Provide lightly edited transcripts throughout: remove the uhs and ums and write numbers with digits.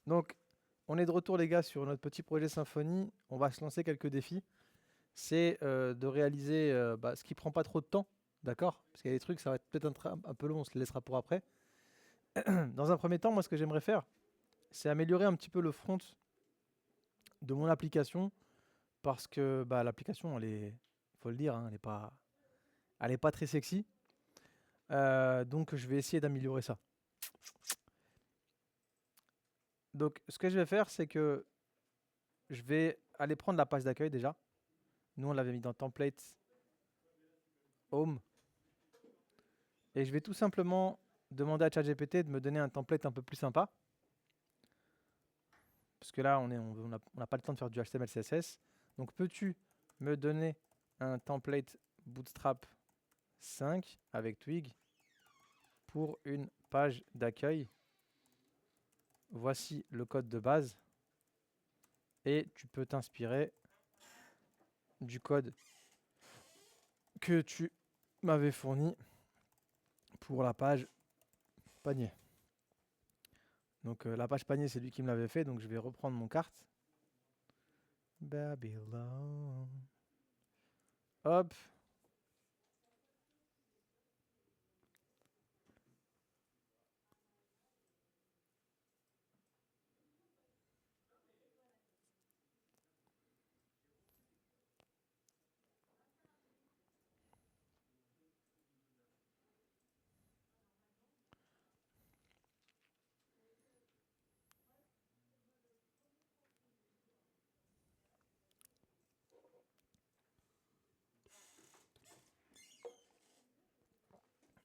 Donc, on est de retour, les gars, sur notre petit projet Symfony. On va se lancer quelques défis. C'est de réaliser ce qui prend pas trop de temps, d'accord? Parce qu'il y a des trucs, ça va être peut-être un peu long, on se les laissera pour après. Dans un premier temps, moi, ce que j'aimerais faire, c'est améliorer un petit peu le front de mon application, parce que l'application, faut le dire, hein, elle est pas très sexy. Donc, je vais essayer d'améliorer ça. Donc, ce que je vais faire, c'est que je vais aller prendre la page d'accueil déjà. Nous, on l'avait mis dans template home. Et je vais tout simplement demander à ChatGPT de me donner un template un peu plus sympa. Parce que là, on n'a pas le temps de faire du HTML, CSS. Donc, peux-tu me donner un template Bootstrap 5 avec Twig pour une page d'accueil? Voici le code de base. Et tu peux t'inspirer du code que tu m'avais fourni pour la page panier. Donc la page panier, c'est lui qui me l'avait fait, donc je vais reprendre mon carte. Babylon. Hop.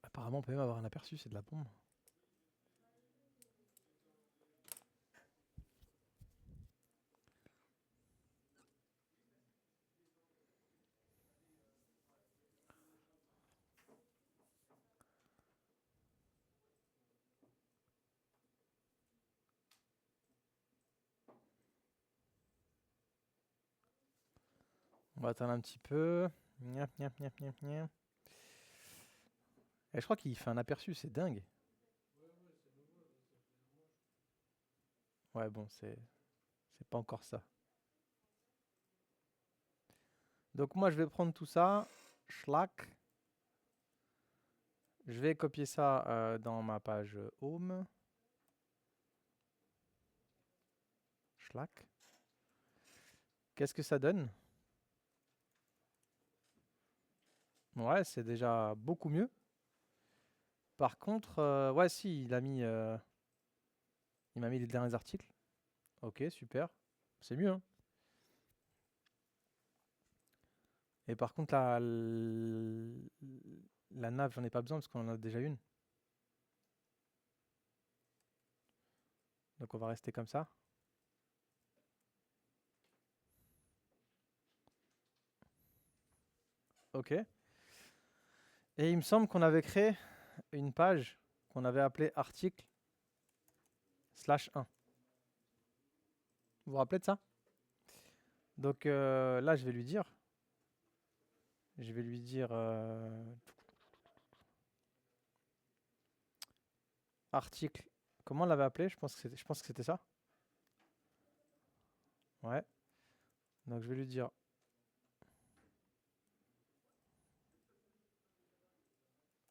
Apparemment, on peut même avoir un aperçu, c'est de la bombe. On va attendre un petit peu. Gnap, gnap, gnap, gnap, gnap. Et je crois qu'il fait un aperçu, c'est dingue. Ouais, bon, c'est pas encore ça. Donc moi, je vais prendre tout ça. Schlack. Je vais copier ça dans ma page home. Schlack. Qu'est-ce que ça donne? Ouais, c'est déjà beaucoup mieux. Par contre, ouais, si, il m'a mis les derniers articles. Ok, super. C'est mieux, hein. Et par contre, la nav, j'en ai pas besoin parce qu'on en a déjà une. Donc on va rester comme ça. Ok. Et il me semble qu'on avait créé une page qu'on avait appelée article/1. Vous vous rappelez de ça? Donc là, je vais lui dire. Je vais lui dire article. Comment on l'avait appelé? Je pense que c'était ça. Ouais. Donc je vais lui dire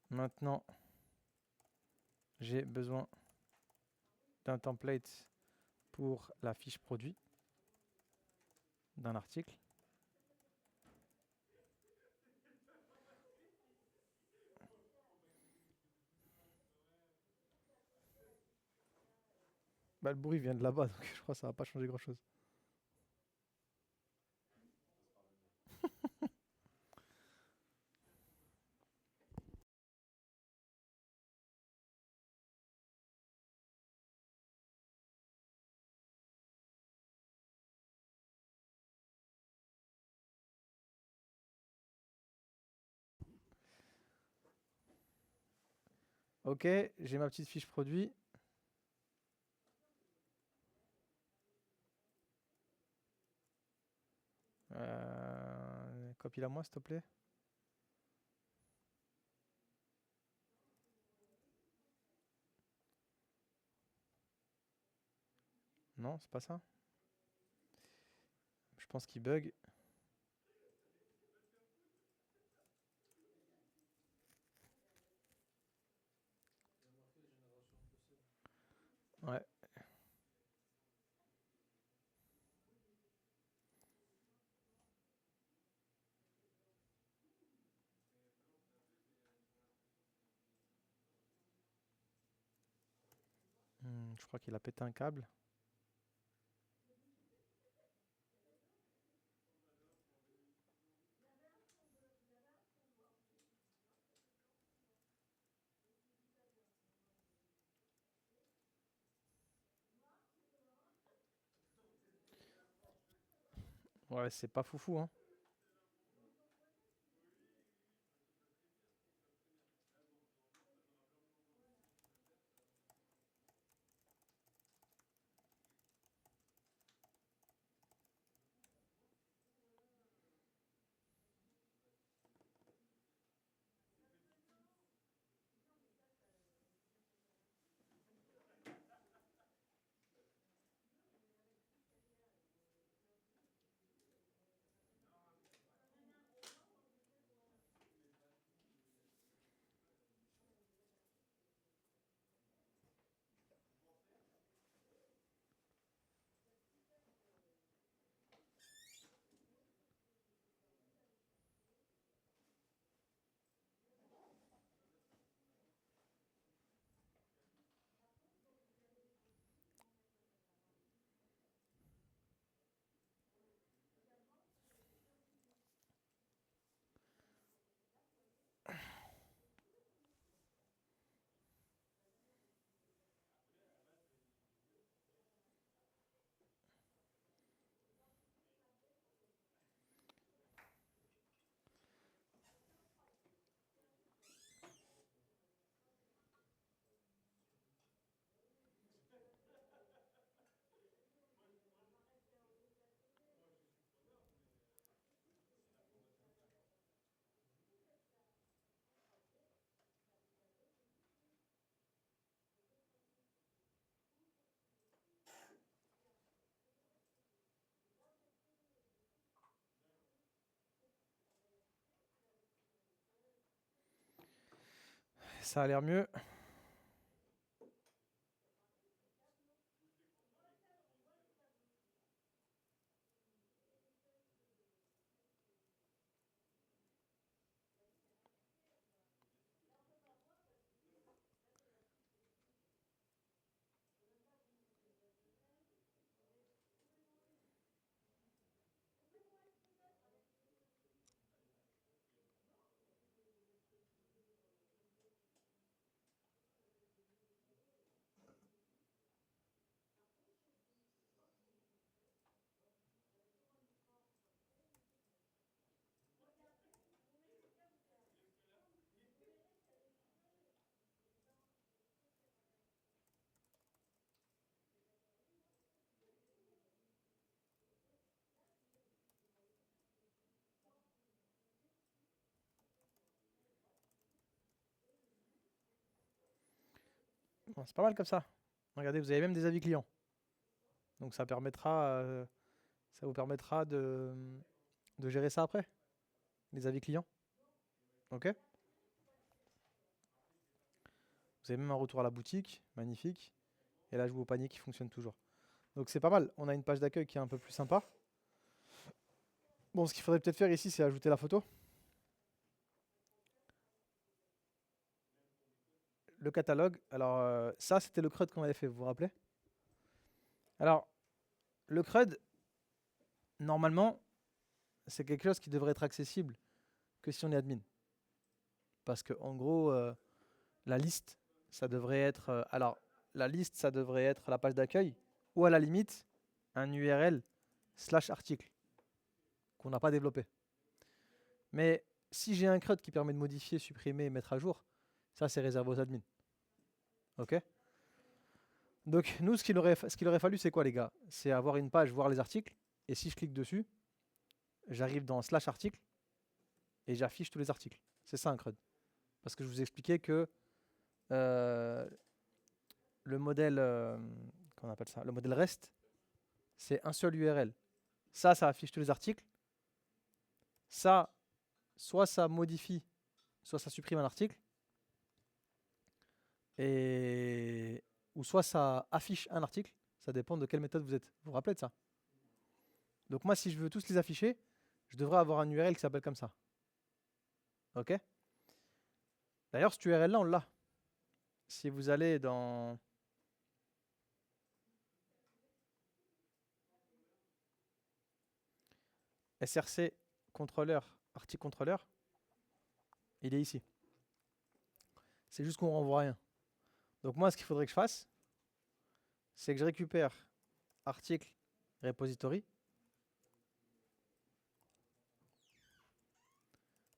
maintenant, j'ai besoin d'un template pour la fiche produit d'un article. Bah, le bruit vient de là-bas, donc je crois que ça va pas changer grand-chose. Ok, j'ai ma petite fiche produit. Copie-la moi, s'il te plaît. Non, c'est pas ça. Je pense qu'il bug. Ouais. Je crois qu'il a pété un câble. Ouais, c'est pas foufou, hein. Ça a l'air mieux. Bon, c'est pas mal comme ça. Regardez, vous avez même des avis clients. Donc ça vous permettra de gérer ça après, les avis clients. Ok? Vous avez même un retour à la boutique, magnifique. Et là, je vous au panier qui fonctionne toujours. Donc c'est pas mal. On a une page d'accueil qui est un peu plus sympa. Bon, ce qu'il faudrait peut-être faire ici, c'est ajouter la photo. Le catalogue. Alors, ça, c'était le CRUD qu'on avait fait, vous vous rappelez? Alors, le CRUD, normalement, c'est quelque chose qui devrait être accessible que si on est admin. Parce que, en gros, la liste, ça devrait être. La liste, ça devrait être la page d'accueil ou à la limite, un URL / article qu'on n'a pas développé. Mais si j'ai un CRUD qui permet de modifier, supprimer et mettre à jour, ça, c'est réservé aux admins. Ok? Donc, nous, ce qu'il aurait fallu, c'est quoi, les gars? C'est avoir une page, voir les articles. Et si je clique dessus, j'arrive dans / article et j'affiche tous les articles. C'est ça un CRUD. Parce que je vous ai expliqué que euh, le modèle, qu'on appelle ça, le modèle REST, c'est un seul URL. Ça affiche tous les articles. Ça, soit ça modifie, soit ça supprime un article. Ou soit ça affiche un article. Ça dépend de quelle méthode vous êtes. Vous vous rappelez de ça? Donc moi, si je veux tous les afficher, je devrais avoir un URL qui s'appelle comme ça. Ok? D'ailleurs, cet URL-là, on l'a. Si vous allez dans... src contrôleur, article contrôleur, il est ici. C'est juste qu'on renvoie rien. Donc moi, ce qu'il faudrait que je fasse, c'est que je récupère article repository,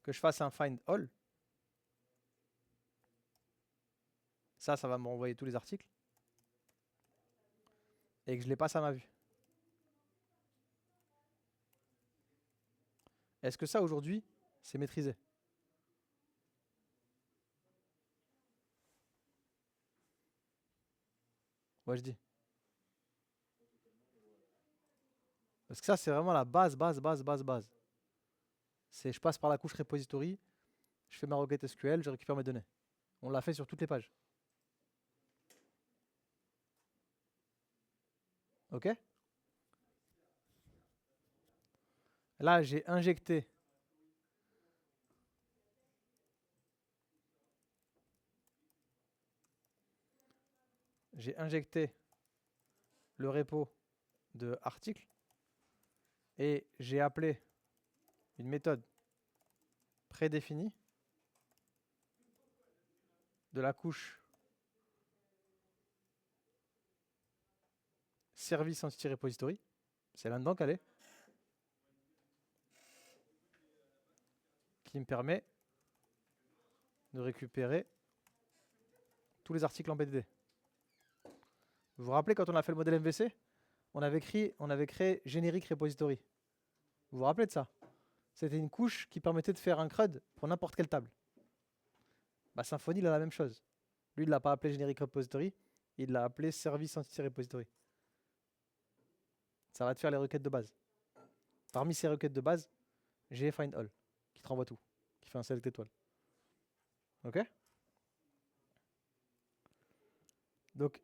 que je fasse un find all. Ça va me renvoyer tous les articles. Et que je les passe à ma vue. Est-ce que ça, aujourd'hui, c'est maîtrisé? Ouais, je dis. Parce que ça, c'est vraiment la base. C'est je passe par la couche repository, je fais ma requête SQL, je récupère mes données. On l'a fait sur toutes les pages. Ok? Là, j'ai injecté le repo de article et j'ai appelé une méthode prédéfinie de la couche service entity repository. C'est là-dedans qu'elle est. Qui me permet de récupérer tous les articles en BDD. Vous vous rappelez quand on a fait le modèle MVC, on avait créé générique repository. Vous vous rappelez de ça? C'était une couche qui permettait de faire un CRUD pour n'importe quelle table. Bah, Symfony, il a la même chose. Lui, il ne l'a pas appelé générique repository, il l'a appelé service entity repository. Ça va te faire les requêtes de base. Parmi ces requêtes de base, j'ai find all, qui te renvoie tout, qui fait un select étoile. Ok? Donc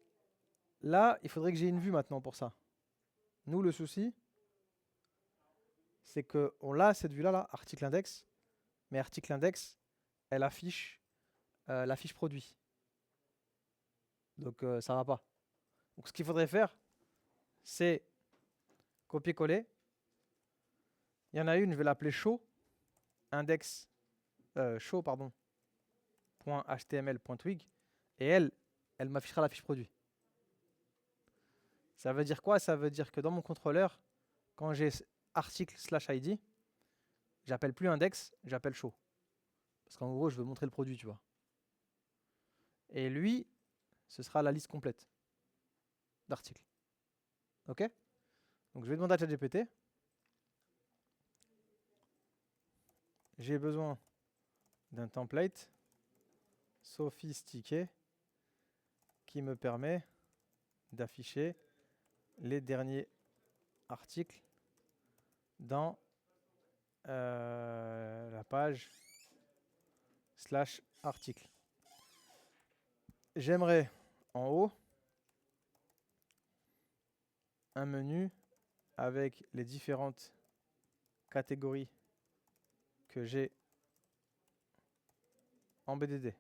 là, il faudrait que j'ai une vue maintenant pour ça. Nous, le souci, c'est qu'on a cette vue-là, là, article index, mais article index, elle affiche la fiche produit. Donc ça va pas. Donc ce qu'il faudrait faire, c'est copier-coller. Il y en a une, je vais l'appeler show, index, show, pardon, .html.twig, et elle m'affichera la fiche produit. Ça veut dire quoi? Ça veut dire que dans mon contrôleur, quand j'ai article /id, j'appelle plus index, j'appelle show. Parce qu'en gros, je veux montrer le produit, tu vois. Et lui, ce sera la liste complète d'articles. Ok? Donc je vais demander à ChatGPT. J'ai besoin d'un template sophistiqué qui me permet d'afficher les derniers articles dans la page /article. J'aimerais en haut un menu avec les différentes catégories que j'ai en BDD.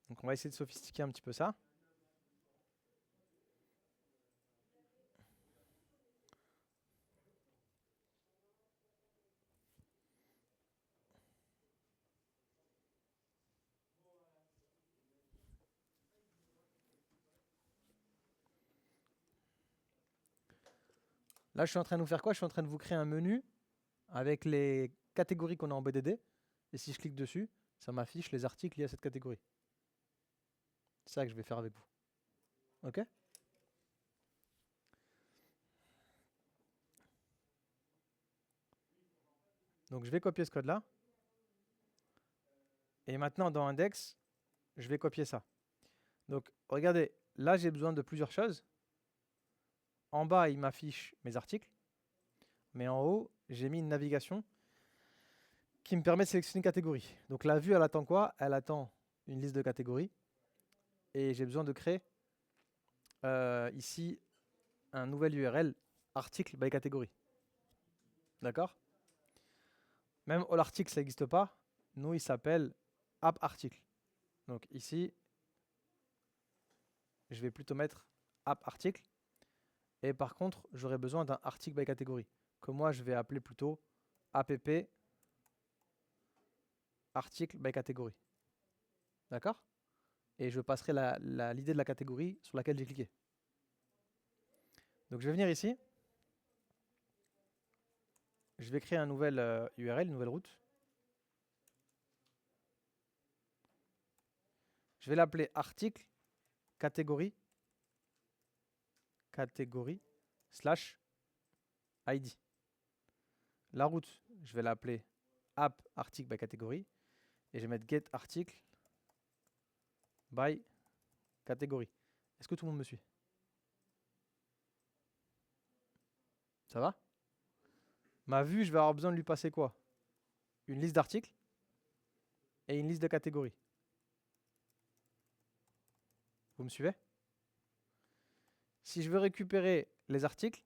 Donc on va essayer de sophistiquer un petit peu ça. Là, je suis en train de vous faire quoi? Je suis en train de vous créer un menu avec les catégories qu'on a en BDD. Et si je clique dessus, ça m'affiche les articles liés à cette catégorie. C'est ça que je vais faire avec vous. Ok? Donc je vais copier ce code-là. Et maintenant, dans index, je vais copier ça. Donc regardez, là j'ai besoin de plusieurs choses. En bas, il m'affiche mes articles. Mais en haut, j'ai mis une navigation qui me permet de sélectionner une catégorie. Donc la vue, elle attend quoi? Elle attend une liste de catégories. Et j'ai besoin de créer ici un nouvel URL article by catégorie. D'accord? Même all article, ça n'existe pas. Nous, il s'appelle app article. Donc ici, je vais plutôt mettre app article. Et par contre, j'aurai besoin d'un article by catégorie, que moi, je vais appeler plutôt app article by catégorie. D'accord? Et je passerai l'idée de la catégorie sur laquelle j'ai cliqué. Donc je vais venir ici. Je vais créer un nouvel URL, une nouvelle route. Je vais l'appeler article catégorie slash ID. La route, je vais l'appeler app article by catégorie et je vais mettre get article by catégorie. Est-ce que tout le monde me suit? Ça va? Ma vue, je vais avoir besoin de lui passer quoi? Une liste d'articles et une liste de catégories. Vous me suivez? Si je veux récupérer les articles,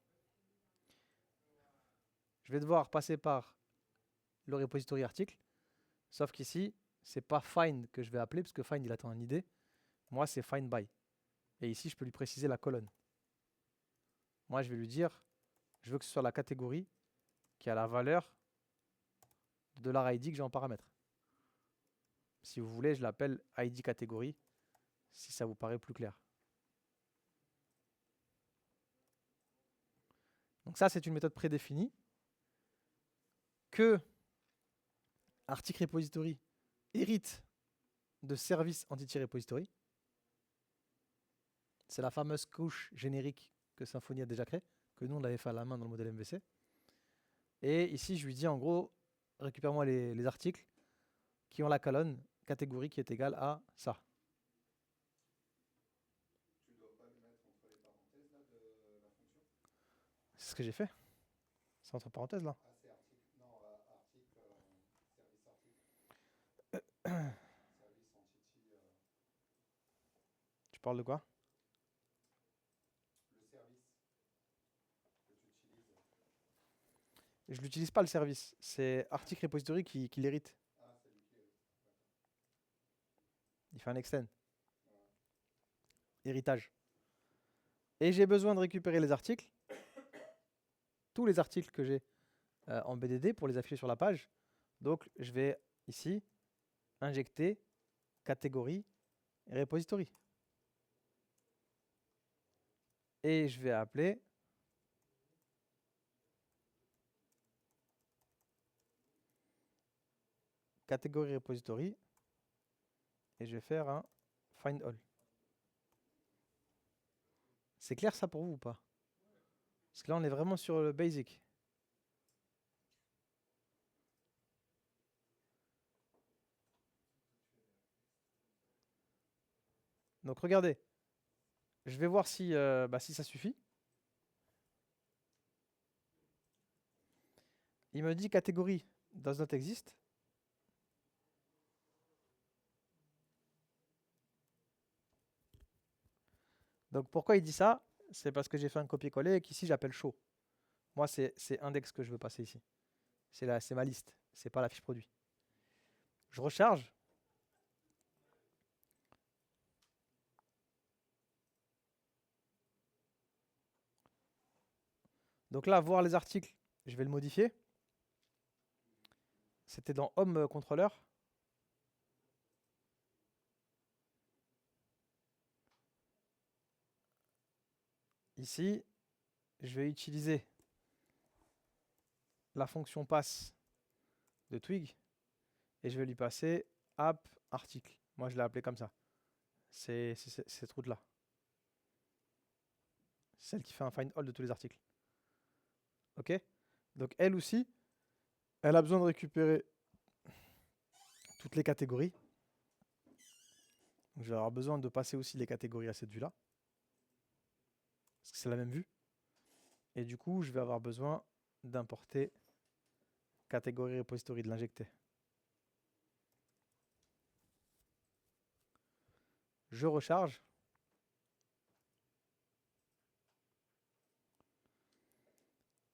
je vais devoir passer par le repository article, sauf qu'ici, c'est pas find que je vais appeler, parce que find, il attend un ID. Moi, c'est find by. Et ici, je peux lui préciser la colonne. Moi, je vais lui dire, je veux que ce soit la catégorie qui a la valeur de $id que j'ai en paramètre. Si vous voulez, je l'appelle ID catégorie, si ça vous paraît plus clair. Donc ça, c'est une méthode prédéfinie que article repository hérite de service entity repository. C'est la fameuse couche générique que Symfony a déjà créée, que nous on l'avait fait à la main dans le modèle MVC. Et ici, je lui dis en gros, récupère-moi les articles qui ont la colonne catégorie qui est égale à ça. Tu dois pas le mettre entre les parenthèses là, de la fonction? C'est ce que j'ai fait. C'est entre parenthèses là. Ah, c'est article. Non, article. Service article. Service entity. Tu parles de quoi? Le service que tu utilises. Je n'utilise pas le service. C'est article repository qui l'hérite. Ah, c'est lui qui est. Il fait un extend. Ouais. Héritage. Et j'ai besoin de récupérer les articles. Tous les articles que j'ai en BDD pour les afficher sur la page. Donc je vais ici injecter catégorie et repository. Et je vais appeler catégorie repository et je vais faire un find all. C'est clair ça pour vous ou pas? Parce que là on est vraiment sur le basic. Donc regardez, je vais voir si ça suffit. Il me dit catégorie does not exist. Donc pourquoi il dit ça? C'est parce que j'ai fait un copier-coller et qu'ici j'appelle show. Moi c'est index que je veux passer ici. C'est ma liste, c'est pas la fiche produit. Je recharge. Donc là, voir les articles, je vais le modifier. C'était dans Home Controller. Ici, je vais utiliser la fonction pass de Twig et je vais lui passer app article. Moi, je l'ai appelé comme ça. C'est cette route-là. C'est celle qui fait un find all de tous les articles. Ok? Donc elle aussi, Elle a besoin de récupérer toutes les catégories. Donc, je vais avoir besoin de passer aussi les catégories à cette vue-là. Parce que c'est la même vue. Et du coup, je vais avoir besoin d'importer catégorie repository, de l'injecter. Je recharge.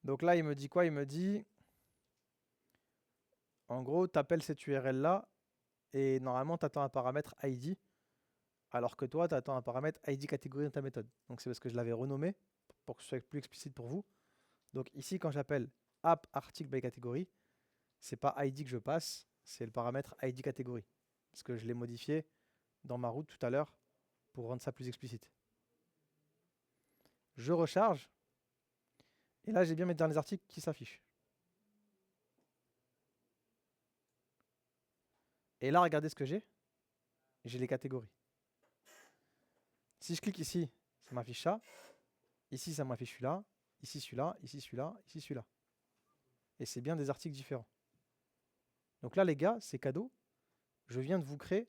Donc là, il me dit quoi? Il me dit, en gros, tu appelles cette URL-là et normalement, tu attends un paramètre ID, alors que toi, tu attends un paramètre ID catégorie dans ta méthode. Donc c'est parce que je l'avais renommé pour que ce soit plus explicite pour vous. Donc ici, quand j'appelle app article by catégorie, c'est pas ID que je passe, c'est le paramètre ID catégorie. Parce que je l'ai modifié dans ma route tout à l'heure pour rendre ça plus explicite. Je recharge. Et là, j'ai bien mes derniers articles qui s'affichent. Et là, regardez ce que j'ai. J'ai les catégories. Si je clique ici, ça m'affiche ça. Ici, ça m'affiche celui-là. Ici, celui-là. Ici, celui-là. Ici, celui-là. Et c'est bien des articles différents. Donc là, les gars, c'est cadeau. Je viens de vous créer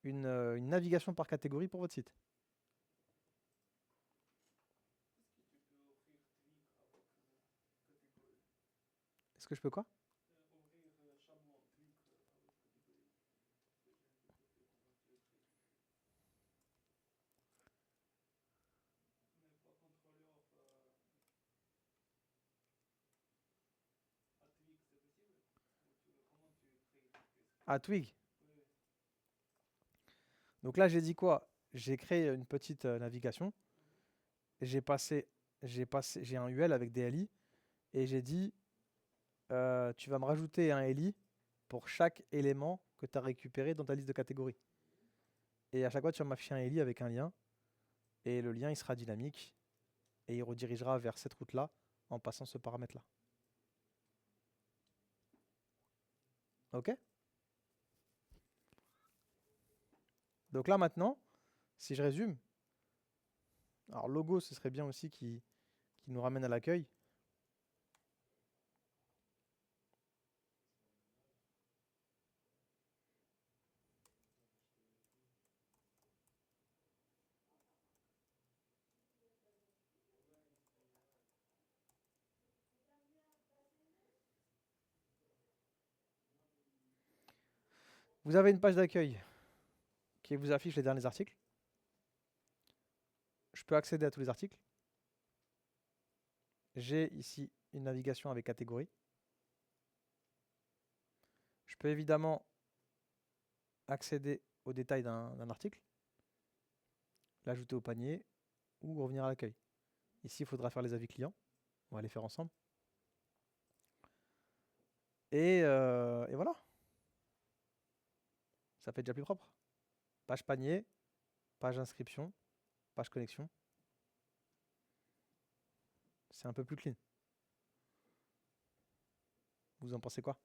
une navigation par catégorie pour votre site. Est-ce que je peux quoi? Ah, Twig. Donc là, j'ai dit quoi? J'ai créé une petite navigation. J'ai un UL avec des LI. Et j'ai dit, tu vas me rajouter un LI pour chaque élément que tu as récupéré dans ta liste de catégories. Et à chaque fois, tu vas m'afficher un LI avec un lien. Et le lien, il sera dynamique. Et il redirigera vers cette route-là en passant ce paramètre-là. OK? Donc là, maintenant, si je résume, alors logo, ce serait bien aussi qui nous ramène à l'accueil. Vous avez une page d'accueil qui vous affiche les derniers articles. Je peux accéder à tous les articles. J'ai ici une navigation avec catégorie. Je peux évidemment accéder aux détails d'un article, l'ajouter au panier ou revenir à l'accueil. Ici, il faudra faire les avis clients. On va les faire ensemble. Et voilà. Ça fait déjà plus propre. Page panier, page inscription, page connexion. C'est un peu plus clean. Vous en pensez quoi?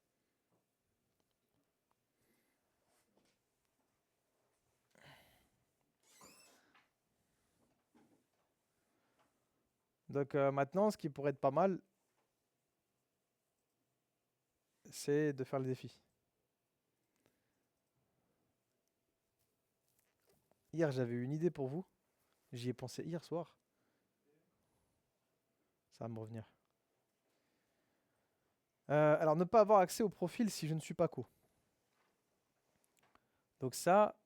Donc maintenant, ce qui pourrait être pas mal, c'est de faire le défi. Hier, j'avais une idée pour vous. J'y ai pensé hier soir. Ça va me revenir. Alors, ne pas avoir accès au profil si je ne suis pas co. Donc ça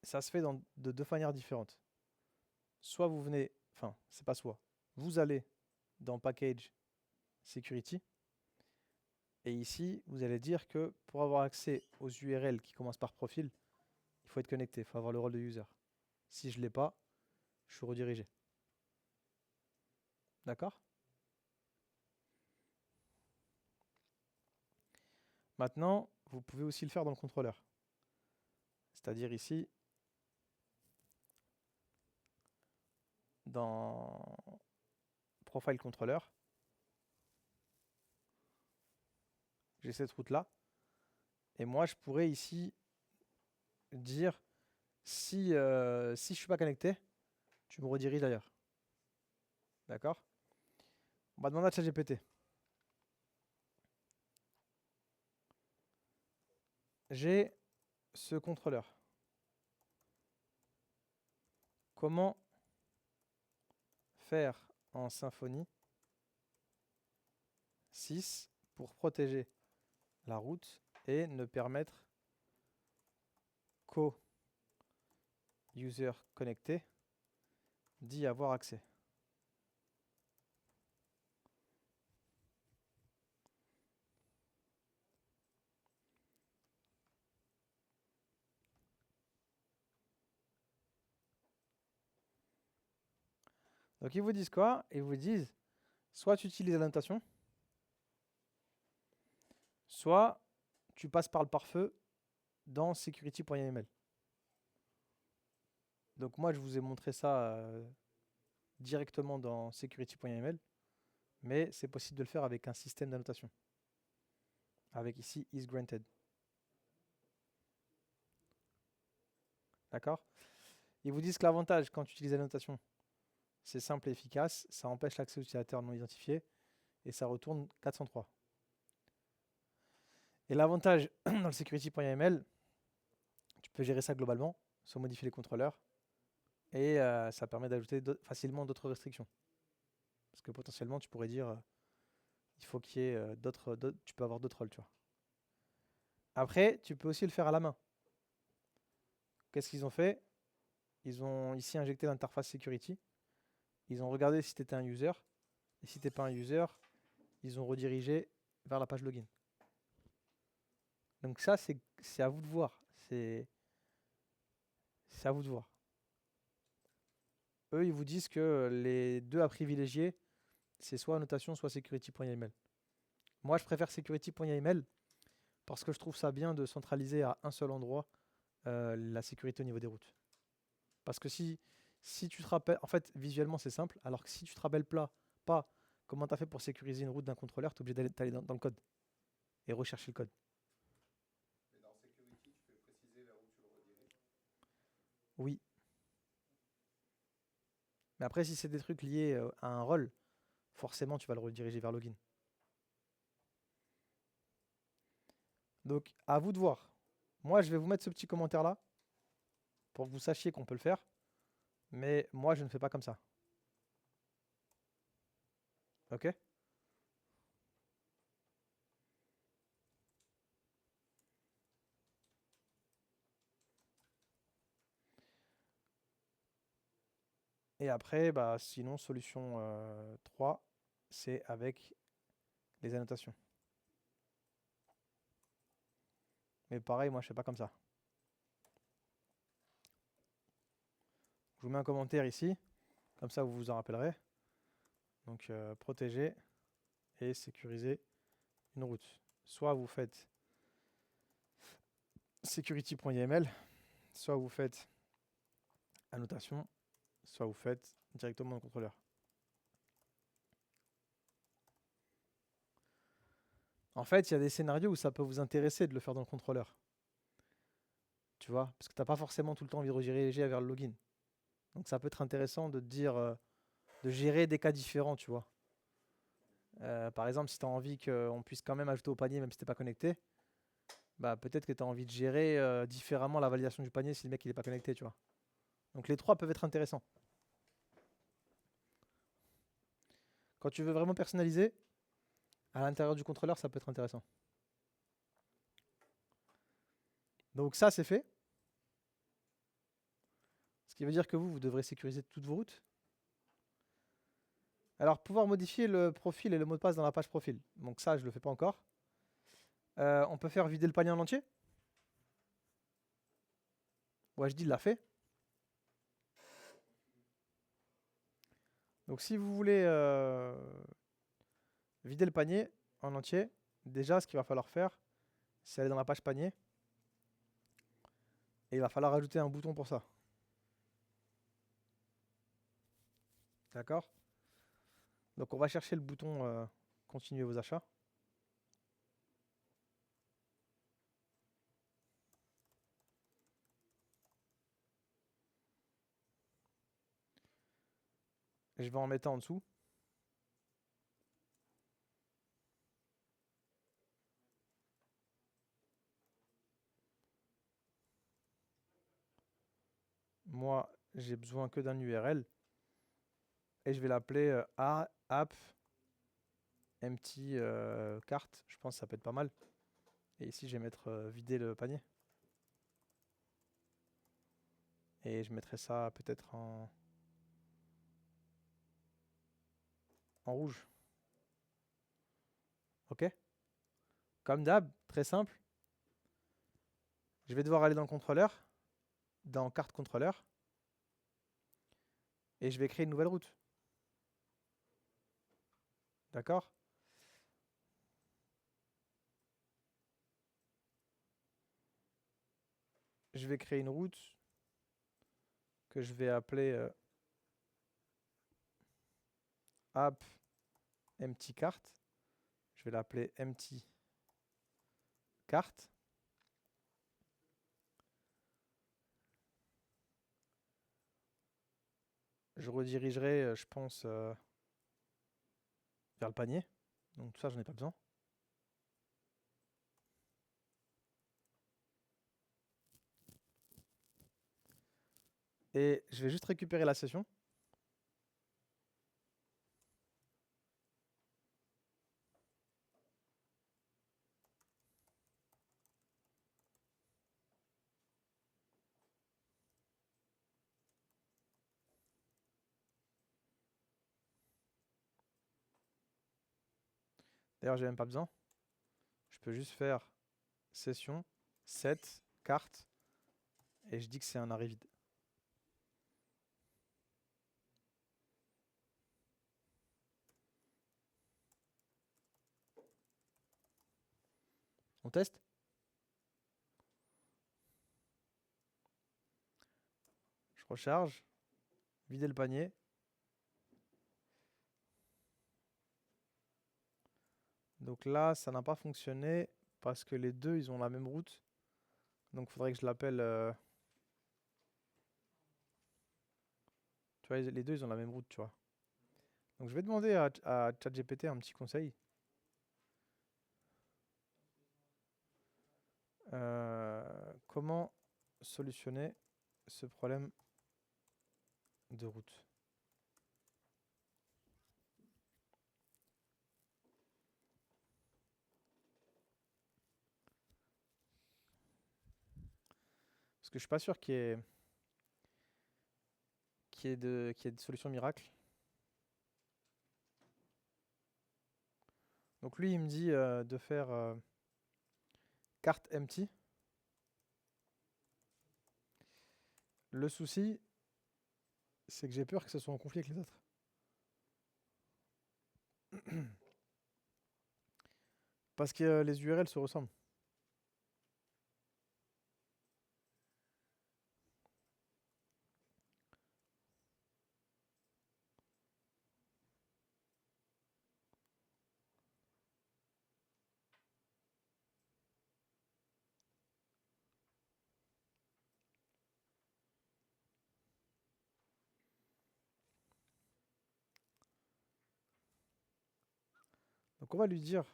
se fait de deux manières différentes. Soit vous venez, enfin, c'est pas soit. Vous allez dans Package Security. Et ici, vous allez dire que pour avoir accès aux URL qui commencent par profil, il faut être connecté, il faut avoir le rôle de user. Si je ne l'ai pas, je suis redirigé. D'accord? Maintenant, vous pouvez aussi le faire dans le contrôleur. C'est-à-dire ici, dans Profile Controller, j'ai cette route-là. Et moi, je pourrais ici dire, si je ne suis pas connecté, tu me rediriges ailleurs. D'accord? On va demander à ChatGPT. j'ai ce contrôleur. Comment faire en Symfony 6 pour protéger la route et ne permettre qu'aux users connectés d'y avoir accès. Donc ils vous disent quoi? Ils vous disent soit tu utilises la notation, soit tu passes par le pare-feu dans security.yml. Donc moi je vous ai montré ça directement dans security.yml, mais c'est possible de le faire avec un système d'annotation. Avec ici isGranted. D'accord? Ils vous disent que l'avantage quand tu utilises la notation, c'est simple et efficace, ça empêche l'accès aux utilisateurs non identifiés et ça retourne 403. Et l'avantage dans le security.yml, tu peux gérer ça globalement, sans modifier les contrôleurs, et ça permet d'ajouter facilement d'autres restrictions. Parce que potentiellement, tu pourrais dire, il faut qu'il y ait tu peux avoir d'autres rôles, tu vois. Après, tu peux aussi le faire à la main. Qu'est-ce qu'ils ont fait? Ils ont ici injecté l'interface security. Ils ont regardé si tu étais un user. Et si tu n'es pas un user, ils ont redirigé vers la page login. Donc ça, c'est à vous de voir. C'est à vous de voir. Eux, ils vous disent que les deux à privilégier, c'est soit annotation, soit security.yml. Moi, je préfère security.yml parce que je trouve ça bien de centraliser à un seul endroit la sécurité au niveau des routes. Parce que si tu te rappelles, en fait, visuellement, c'est simple, alors que si tu te rappelles pas comment tu as fait pour sécuriser une route d'un contrôleur, tu es obligé d'aller dans le code et rechercher le code. Mais dans Security, tu peux préciser vers où tu le rediriges. Oui. Mais après, si c'est des trucs liés à un rôle, forcément, tu vas le rediriger vers login. Donc, à vous de voir. Moi, je vais vous mettre ce petit commentaire-là pour que vous sachiez qu'on peut le faire. Mais moi, je ne fais pas comme ça. Ok? Et après, bah, sinon, solution 3, c'est avec les annotations. Mais pareil, moi, je fais pas comme ça. Je vous mets un commentaire ici, comme ça vous vous en rappellerez. Donc protéger et sécuriser une route. Soit vous faites security.yml, soit vous faites annotation, soit vous faites directement dans le contrôleur. En fait, il y a des scénarios où ça peut vous intéresser de le faire dans le contrôleur. Tu vois, parce que tu n'as pas forcément tout le temps envie de rediriger vers le login. Donc ça peut être intéressant de te dire, de gérer des cas différents, tu vois. Par exemple, si tu as envie qu'on puisse quand même ajouter au panier même si tu n'es pas connecté, bah, peut-être que tu as envie de gérer différemment la validation du panier si le mec il n'est pas connecté, tu vois. Donc les trois peuvent être intéressants. Quand tu veux vraiment personnaliser, à l'intérieur du contrôleur, ça peut être intéressant. Donc ça, c'est fait. Ce qui veut dire que vous devrez sécuriser toutes vos routes. Alors, pouvoir modifier le profil et le mot de passe dans la page profil. Donc ça, je ne le fais pas encore. On peut faire vider le panier en entier. Ouais, je dis, il l'a fait. Donc si vous voulez vider le panier en entier, déjà, ce qu'il va falloir faire, c'est aller dans la page panier. Et il va falloir ajouter un bouton pour ça. D'accord? Donc on va chercher le bouton continuer vos achats. Et je vais en mettre un en dessous. moi, j'ai besoin que d'un URL. Et je vais l'appeler app empty carte. Je pense que ça peut être pas mal. Et ici, je vais mettre vider le panier. Et je mettrai ça peut-être en rouge. Ok? Comme d'hab, très simple. Je vais devoir aller dans le contrôleur, dans carte contrôleur. Et je vais créer une nouvelle route. D'accord? Je vais créer une route que je vais appeler app empty carte. Je vais l'appeler empty carte. Je redirigerai, je pense, vers le panier. Donc tout ça, j'en ai pas besoin. Et je vais juste récupérer la session. D'ailleurs, j'ai même pas besoin. Je peux juste faire session, set, carte, et je dis que c'est un arrêt vide. On teste? Je recharge, vider le panier. Donc là, ça n'a pas fonctionné parce que les deux, ils ont la même route. Donc il faudrait que je l'appelle... tu vois, les deux, ils ont la même route, tu vois. Donc je vais demander à ChatGPT un petit conseil. Comment solutionner ce problème de route? Parce que je suis pas sûr qu'il y ait de solution miracle. Donc lui, il me dit de faire carte empty. Le souci, c'est que j'ai peur que ce soit en conflit avec les autres. Parce que les URL se ressemblent. Donc on va lui dire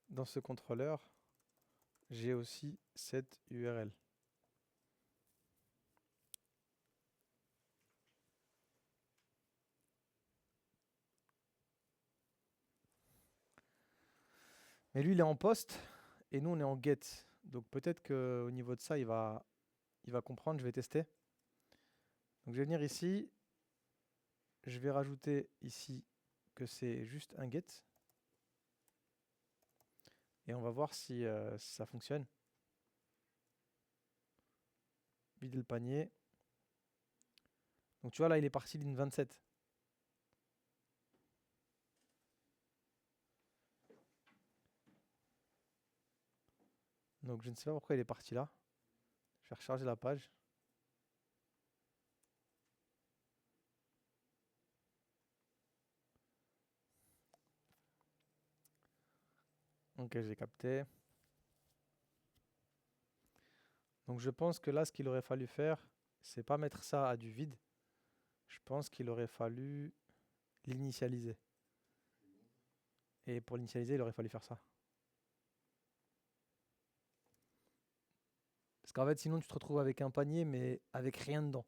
dans ce contrôleur, j'ai aussi cette URL. Mais lui, il est en post et nous, on est en get. Donc peut-être qu'au niveau de ça, il va comprendre. Je vais tester. Donc je vais venir ici. Je vais rajouter ici que c'est juste un get. Et on va voir si ça fonctionne. Vider le panier. Donc tu vois, là, il est parti ligne 27. Donc je ne sais pas pourquoi il est parti là. Je vais recharger la page. Ok, j'ai capté. Donc je pense que là, ce qu'il aurait fallu faire, c'est pas mettre ça à du vide. Je pense qu'il aurait fallu l'initialiser. Et pour l'initialiser, il aurait fallu faire ça. Parce qu'en fait, sinon, tu te retrouves avec un panier, mais avec rien dedans.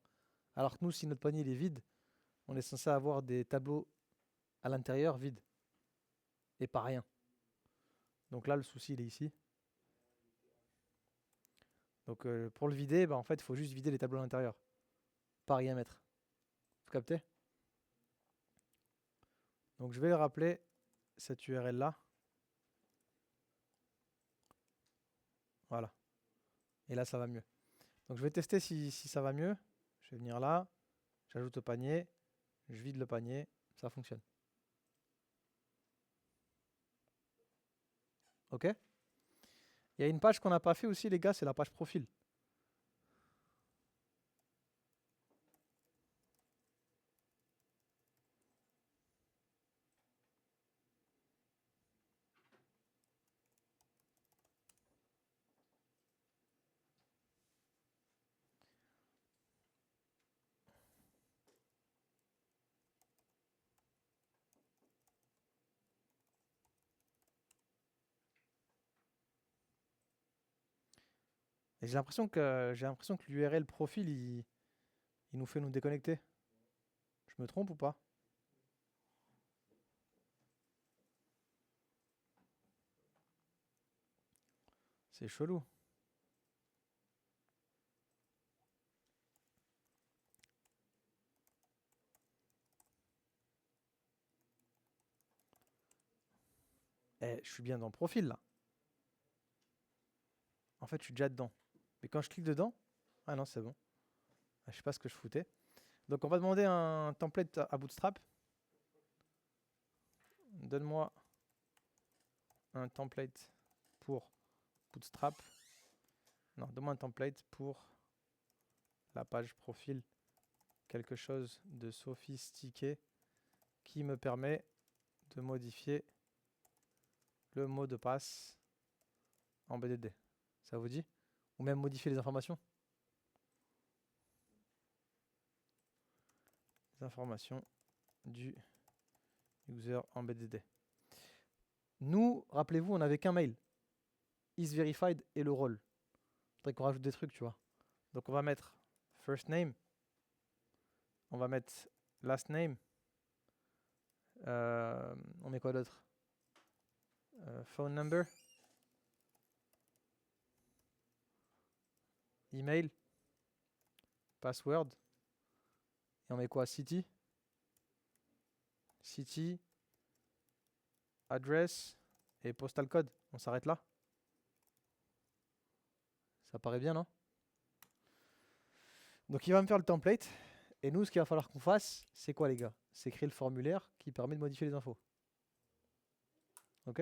Alors que nous, si notre panier il est vide, on est censé avoir des tableaux à l'intérieur vides et pas rien. Donc là, le souci, il est ici. Donc pour le vider, bah, en fait, il faut juste vider les tableaux à l'intérieur. Pas rien mettre. Vous captez? Donc je vais le rappeler, cette URL là. Voilà. Et là, ça va mieux. Donc je vais tester si ça va mieux. Je vais venir là, j'ajoute au panier, je vide le panier, ça fonctionne. Ok? Il y a une page qu'on n'a pas fait aussi, les gars, c'est la page profil. Et j'ai l'impression que l'URL profil, il nous fait nous déconnecter. Je me trompe ou pas? C'est chelou. Eh, je suis bien dans le profil là. En fait, je suis déjà dedans. Mais quand je clique dedans, ah non, c'est bon. Ah, je sais pas ce que je foutais. Donc on va demander un template à Bootstrap. Donne-moi un template pour Bootstrap. Non, donne-moi un template pour la page profil. Quelque chose de sophistiqué qui me permet de modifier le mot de passe en BDD. Ça vous dit? Ou même modifier les informations? Les informations du user en BDD. Nous, rappelez-vous, on n'avait qu'un mail. isVerified et le rôle. Faudrait qu'on rajoute des trucs, tu vois. Donc on va mettre first name. On va mettre last name. On met quoi d'autre? Phone number. Email. Password. Et on met quoi? City. City. Address. Et postal code. On s'arrête là? Ça paraît bien, non? Donc il va me faire le template. Et nous, ce qu'il va falloir qu'on fasse, c'est quoi, les gars? C'est créer le formulaire qui permet de modifier les infos. Ok?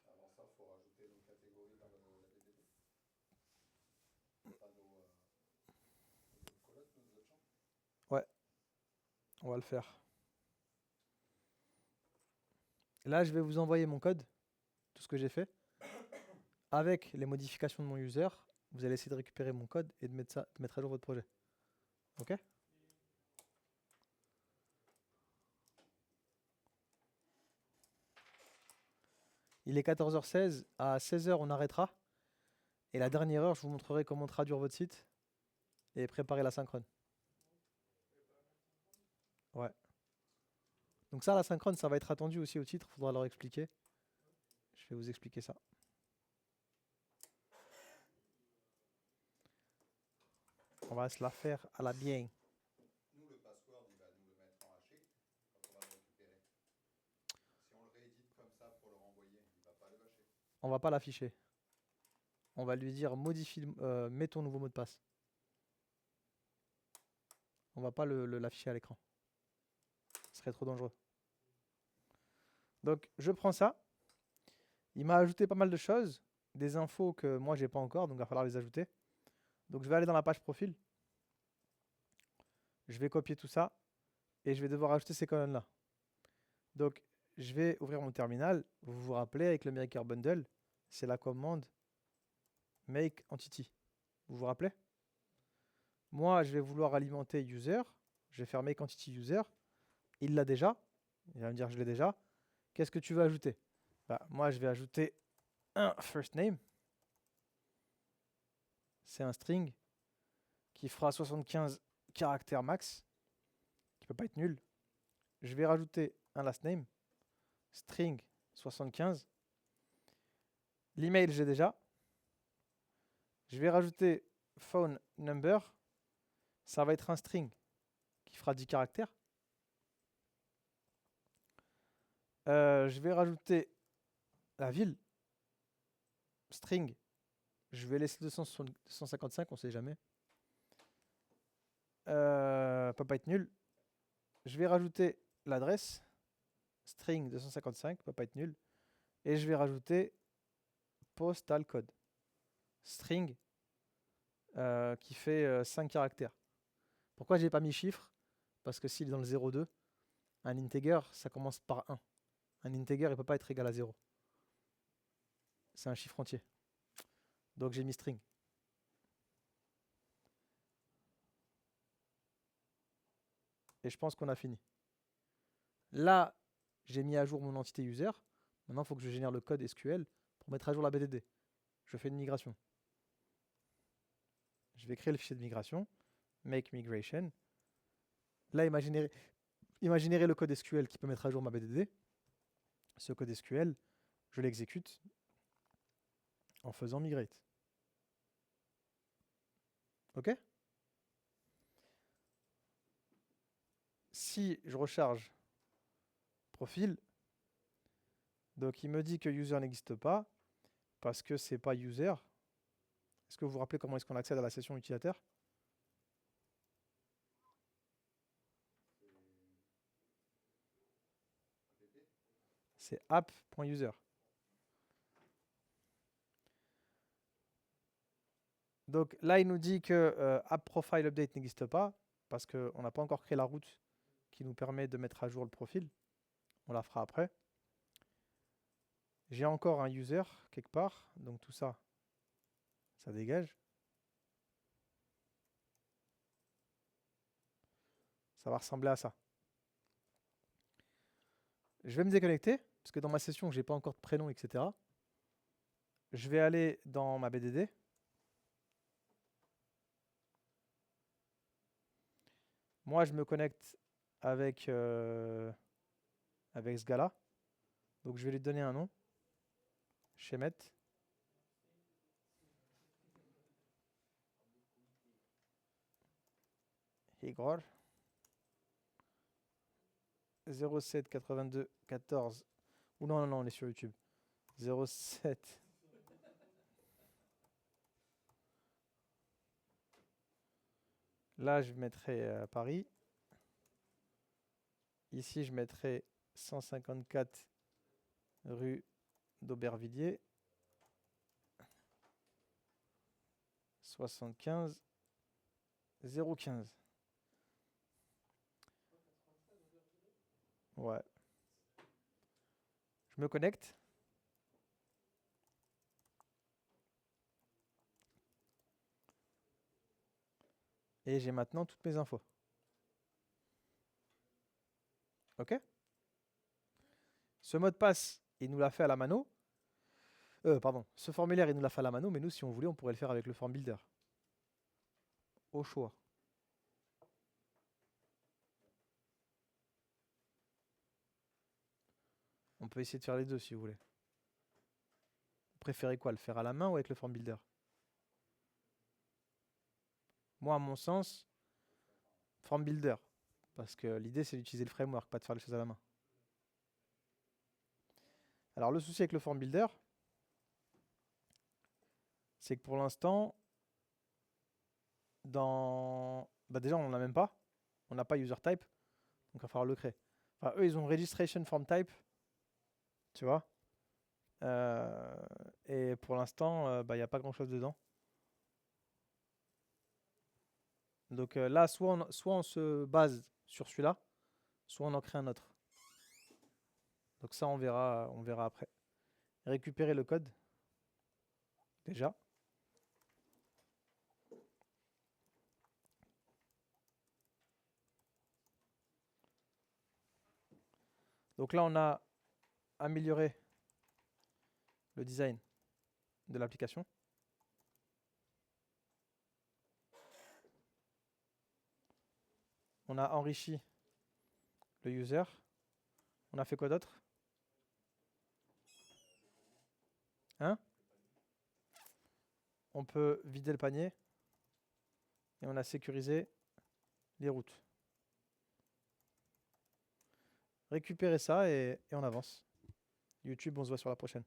Avant ça, il faut rajouter nos catégories dans la BDD. Pas nos colonnes, nos autres champs. Ouais, on va le faire. Là, je vais vous envoyer mon code, tout ce que j'ai fait, avec les modifications de mon user. Vous allez essayer de récupérer mon code et de mettre à jour votre projet. Ok? Il est 14h16. À 16h, on arrêtera. Et la dernière heure, je vous montrerai comment traduire votre site et préparer la synchrone. Ouais. Donc ça, la synchrone, ça va être attendu aussi au titre. Il faudra leur expliquer. Je vais vous expliquer ça. On va se la faire à la bien. Nous, le password, il va nous le mettre en haché quand on va le récupérer. Si on le réédite comme ça pour le renvoyer, il ne va pas le hacher. On va pas l'afficher. On va lui dire modifie, mets ton nouveau mot de passe. On va pas l'afficher à l'écran. Ce serait trop dangereux. Donc je prends ça. Il m'a ajouté pas mal de choses, des infos que moi j'ai pas encore, donc il va falloir les ajouter. Donc je vais aller dans la page profil. Je vais copier tout ça et je vais devoir ajouter ces colonnes-là. Donc je vais ouvrir mon terminal. Vous vous rappelez, avec le Maker Bundle, c'est la commande make entity. Vous vous rappelez? Moi, je vais vouloir alimenter user. Je vais faire make entity user. Il l'a déjà. Il va me dire je l'ai déjà. Qu'est-ce que tu veux ajouter? Bah, moi, je vais ajouter un first name. C'est un string qui fera 75 caractères max, qui peut pas être nul. Je vais rajouter un last name, string 75. L'email, j'ai déjà. Je vais rajouter phone number. Ça va être un string qui fera 10 caractères. Je vais rajouter la ville. String. Je vais laisser 255, on sait jamais. Peut pas être nul. Je vais rajouter l'adresse. String 255, peut pas être nul. Et je vais rajouter postal code. String qui fait 5 caractères. Pourquoi j'ai pas mis chiffre? Parce que s'il est dans le 0,2, un integer, ça commence par 1. Un integer, il peut pas être égal à 0. C'est un chiffre entier. Donc j'ai mis string. Et je pense qu'on a fini. Là, j'ai mis à jour mon entité user. Maintenant, il faut que je génère le code SQL pour mettre à jour la BDD. Je fais une migration. Je vais créer le fichier de migration. Make migration. Là, il m'a généré le code SQL qui peut mettre à jour ma BDD. Ce code SQL, je l'exécute en faisant migrate. OK? Si je recharge profil, donc il me dit que user n'existe pas parce que c'est pas user. Est-ce que vous vous rappelez comment est-ce qu'on accède à la session utilisateur? C'est app.user. Donc là, il nous dit que app profile update n'existe pas parce qu'on n'a pas encore créé la route qui nous permet de mettre à jour le profil. On la fera après. J'ai encore un user quelque part, donc tout ça, ça dégage. Ça va ressembler à ça. Je vais me déconnecter parce que dans ma session, j'ai pas encore de prénom, etc. Je vais aller dans ma BDD. Moi, je me connecte avec ce gars-là. Donc, je vais lui donner un nom. Shemet. Igor. 07 82 14. Ou non, on est sur YouTube. 07. Là, je mettrai Paris. Ici, je mettrai 154 rue d'Aubervilliers. 75 015. Ouais. Je me connecte. Et j'ai maintenant toutes mes infos. OK? Ce mot de passe, il nous l'a fait à la mano. Pardon. Ce formulaire, il nous l'a fait à la mano, mais nous, si on voulait, on pourrait le faire avec le form builder. Au choix. On peut essayer de faire les deux si vous voulez. Vous préférez quoi? Le faire à la main ou avec le form builder? Moi, à mon sens, form builder. Parce que l'idée, c'est d'utiliser le framework, pas de faire les choses à la main. Alors, le souci avec le form builder, c'est que pour l'instant, déjà, on n'en a même pas. On n'a pas user type. Donc, il va falloir le créer. Enfin, eux, ils ont registration form type. Tu vois? Et pour l'instant, il n'y a pas grand-chose dedans. Donc là, soit on se base sur celui-là, soit on en crée un autre. Donc ça, on verra après. Récupérer le code, déjà. Donc là, on a amélioré le design de l'application. On a enrichi le user. On a fait quoi d'autre? Hein? On peut vider le panier. Et on a sécurisé les routes. Récupérer ça et on avance. YouTube, on se voit sur la prochaine.